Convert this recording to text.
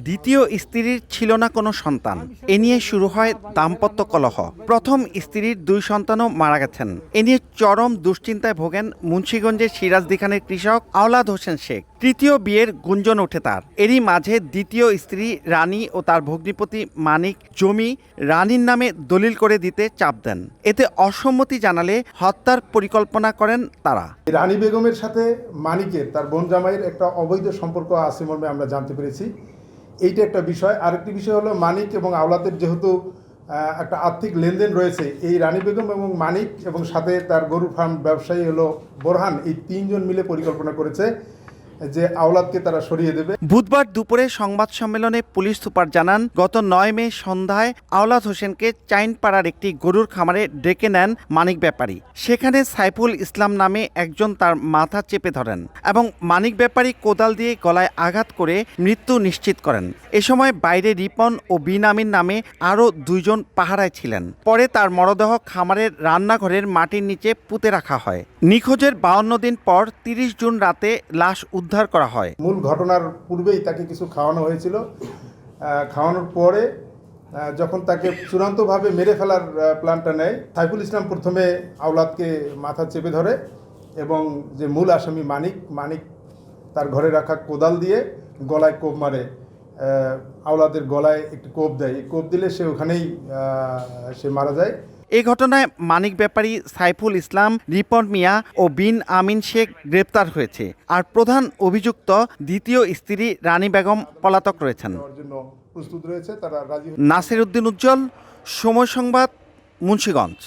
দ্বিতীয় স্ত্রীর ছিল না কোনো সন্তান। এ নিয়ে শুরু হয় দাম্পত্য কলহ। প্রথম স্ত্রীর 2 সন্তানও মারা গেছেন। এ নিয়ে চরম দুশ্চিন্তায় ভোগেন মুন্সিগঞ্জের সিরাজদি খানের কৃষক আওলাদ হোসেন শেখ। তৃতীয় বিয়ের গুঞ্জন ওঠে তার। এরই মাঝে দ্বিতীয় স্ত্রী রানী ও তার ভগ্নিপতি মানিক জমি রানীর নামে দলিল করে দিতে চাপ দেন। এতে অসম্মতি জানালে হত্যার পরিকল্পনা করেন তারা। রানী বেগমের সাথে মানিকের তার বোন জামাইয়ের একটা অবৈধ সম্পর্ক আছে মর্মে আমরা জানতে পেরেছি। এইটা একটা বিষয়। আরেকটি বিষয় হলো মানিক এবং আওলাদের যেহেতু একটা আর্থিক লেনদেন রয়েছে, এই রানী বেগম এবং মানিক এবং সাথে তার গরু ফার্ম ব্যবসায়ী হলো বোরহান, এই 3 জন মিলে পরিকল্পনা করেছে যে আওলাদকে তারা সরিয়ে দেবে। বুধবার দুপুরে সংবাদ সম্মেলনে পুলিশ সুপার জানান, গত 9 মে সন্ধ্যায় আওলাদ হোসেনকে চাইনপাড়ার একটি গরুর খামারে ডেকে নেন মানিক ব্যাপারী। সেখানে সাইফুল ইসলাম নামে একজন তার মাথা চেপে ধরেন এবং মানিক ব্যাপারী কোদাল দিয়ে গলায় আঘাত করে মৃত্যু নিশ্চিত করেন। এ সময় বাইরে রিপন ও বিন আমিন নামে আরও 2 জন পাহারায় ছিলেন। পরে তার মরদেহ খামারের রান্নাঘরের মাটির নিচে পুঁতে রাখা হয়। নিখোঁজের 52 দিন পর 30 জুন রাতে লাশ উদ্ধার করা হয়। মূল ঘটনার পূর্বেই তাকে কিছু খাওয়ানো হয়েছিল। খাওয়ানোর পরে যখন তাকে চূড়ান্তভাবে মেরে ফেলার প্ল্যানটা নেয়, সাইফুল ইসলাম প্রথমে আওলাদকে মাথা চেপে ধরে এবং যে মূল আসামি মানিক তার ঘরে রাখা কোদাল দিয়ে গলায় কোপ মারে। আওলাদের গলায় একটি কোপ দেয়। এই কোপ দিলে সে ওখানেই সে মারা যায়। এই ঘটনায় মানিক ব্যাপারী, সাইফুল ইসলাম, রিপন মিয়া ও বিন আমিন শেখ গ্রেপ্তার হয়েছে। আর প্রধান অভিযুক্ত দ্বিতীয় স্ত্রী রানী বেগম পলাতক রয়েছেন। নাসির উদ্দিন উজ্জ্বল, সময় সংবাদ, মুন্সিগঞ্জ।